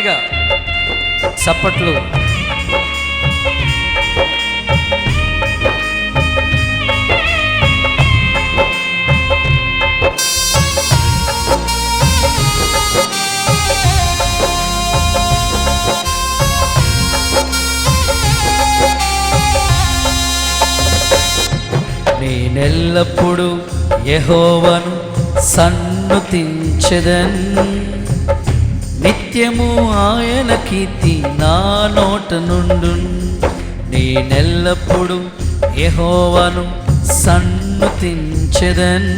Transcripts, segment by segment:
గట్టిగా చప్పట్లు. నేనెల్లప్పుడు యెహోవాను సన్నుతించెదన్, నిత్యము ఆయన కీర్తి నా నోట నుండు. నేనెల్లప్పుడు యెహోవాను సన్నుతించెదన్,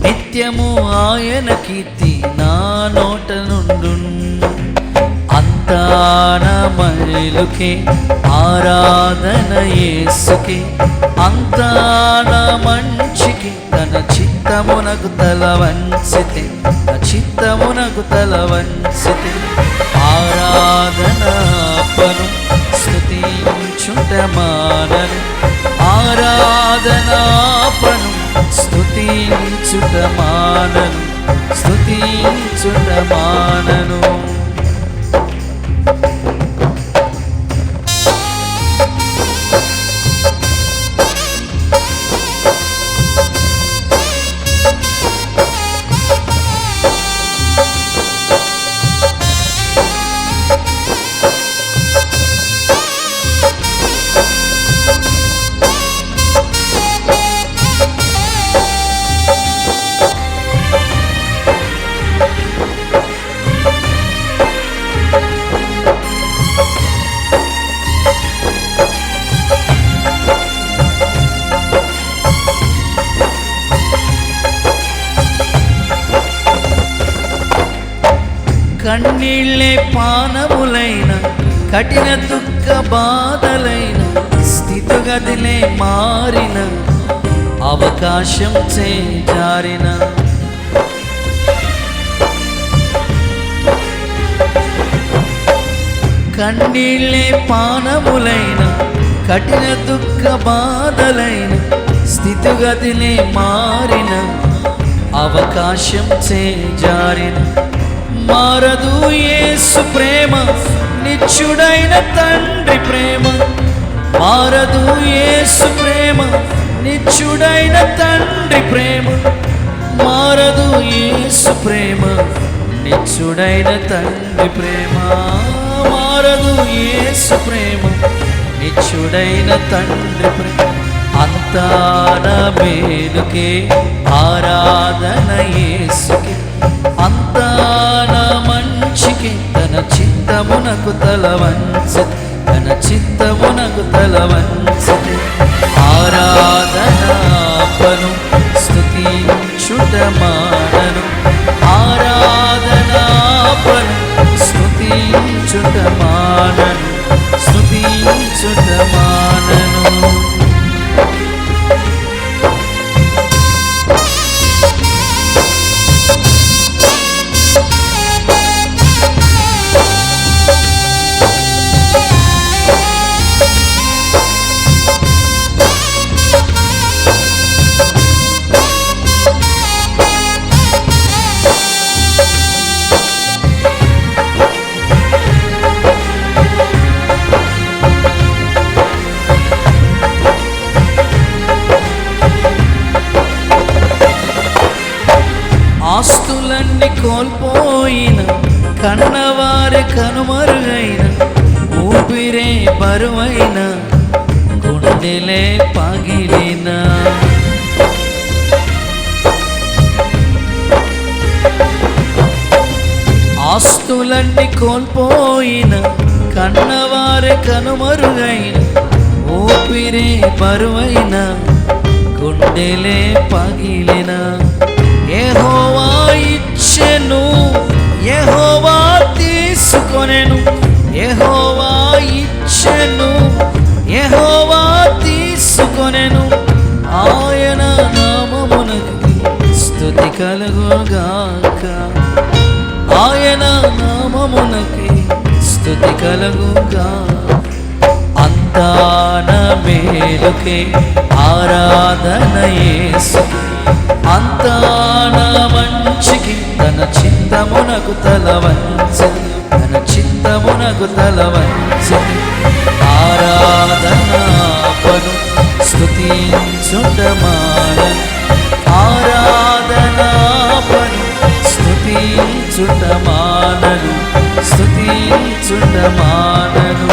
నిత్యము ఆయన కీర్తి నా నోట నుండు. అంతా నా మేలుకే ఆరాధన యేసుకే, అంతా నా మంచికి తన చిత్తమునకు తల వంచితే, నా చిత్తమునకు తల వంచితే. ఆరాధనాపను స్తుతించుట మానను, ఆరాధనాపను స్తుతించుట మానను, స్తుతించుట మానను. కన్నీళ్ళే పానములైన, కఠిన దుఃఖ బాధలైన, స్థితిగతిలే మారిన, అవకాశం చేజారిన. కన్నీళ్ళే పానములైన, కఠిన దుఃఖ బాధలైన, స్థితిగతిలే మారిన, అవకాశం చేజారిన. మారదు యేసు ప్రేమ, నిత్యుడైన తండ్రి ప్రేమ. మారదు యేసు ప్రేమ, నిత్యుడైన తండ్రి ప్రేమ. మారదు యేసు ప్రేమ, నిత్యుడైన తండ్రి ప్రేమ. మారదు యేసు ప్రేమ, నిత్యుడైన తండ్రి ప్రేమ. అంతా నా మేలుకే ఆరాధన యేసుకే, అంతా నా మంచికి తన చిత్తమునకు తల వంచితే, తన చిత్తమునకు తల వంచితే. ఆరాధనాపను స్తుతించుట మానను, ఆరాధనాపను స్తుతించుట మానను, స్తుతించుట మానను. ఆస్తులన్నీ కోల్పోయిన, కన్నవారి కనుమరుగైన, ఊపిరే బరువైన, గుండెలే పగిలిన. ఆస్తులన్నీ కోల్పోయిన, కన్నవారి కనుమరుగైన, ఊపిరే బరువైన, గుండెలే పగిలిన. యెహోవా ఇచ్చెను, యెహోవా తీసుకొనెను, యెహోవా ఇచ్చెను, యెహోవా తీసుకొనెను. ఆయన నామమునకు స్తుతి కలుగుగాక, ఆయన నామమునకు స్తుతి కలుగుగాక. అంతా నా మేలుకే ఆరాధన యేసుకే, అంతా నా మంచికి తన చిత్త చిత్తమునకు తల వంచితి, తన చిత్తమునకు తల వంచితి. ఆరాధనాపను స్తుతించుట మానను, ఆరాధనాపను స్తుతించుట మానను, స్తుతించుట మానను.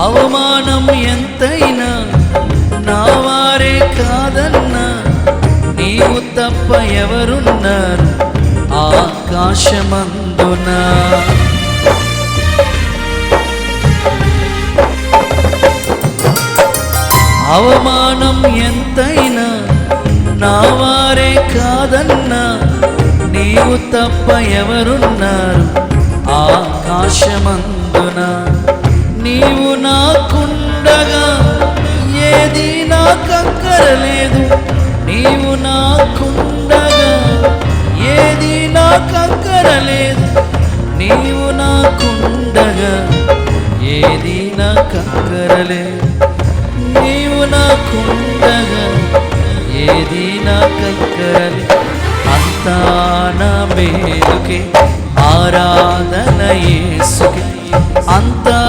అవమానం ఎంతైనా నా వారే కాదన్నా, నీవు తప్ప ఎవరున్నారు ఆకాశమందున. అవమానం ఎంతైనా నా వారే కాదన్నా, నీవు తప్ప ఎవరున్నారు ఆకాశమందున. నీవు నాకుండగా ఏది నాకక్కరలేదు, నీవు నాకుండగా ఏది నాకక్కరలేదు, నీవు నాకుండగా ఏది నాకక్కరలేదు, నీవు నాకుండగా ఏది నాకక్కరలేదు. అంతా నా మేలుకే, ఆరాధన యేసుకే, అంతా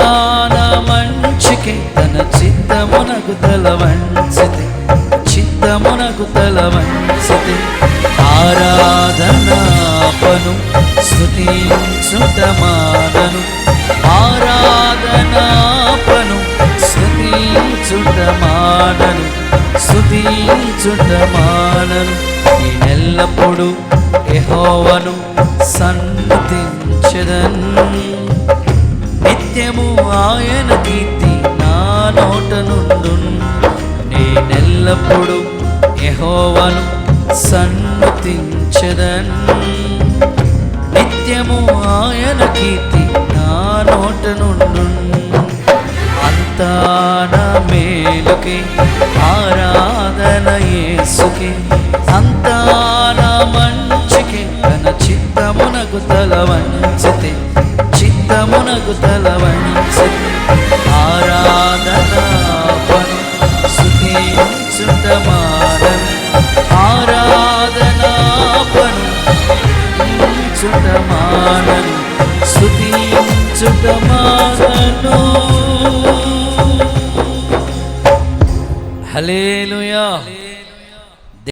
నా మంచికే. తన చిత్తమునకు తల వంచితి, చిత్తమునకు తల వంచితి. ఆరాధనాపను స్తుతించుట మానను, ఆరాధనాపను స్తుతించుట మానను, స్తుతించుట మానను. నేనెల్లప్పుడు యెహోవాను సన్నుతించెదను, నిత్యము ఆయన కీర్తి నా నోట నుండును. నేనెల్లప్పుడు యెహోవాను సన్నుతించెదను, నిత్యము ఆయన కీర్తి నా నోట నుండును. అంతా నా మేలుకే, ఆరాధన యేసుకే, అంతా నా మంచికే. తన చిత్తమునకు తల వంచితి, చిత్తమునకు తల వంచితి. ఆరాధనాపను స్తుతించుట మానను, ఆరాధనాపను స్తుతించుట మానను, స్తుతించుట మానను. హల్లెలూయా.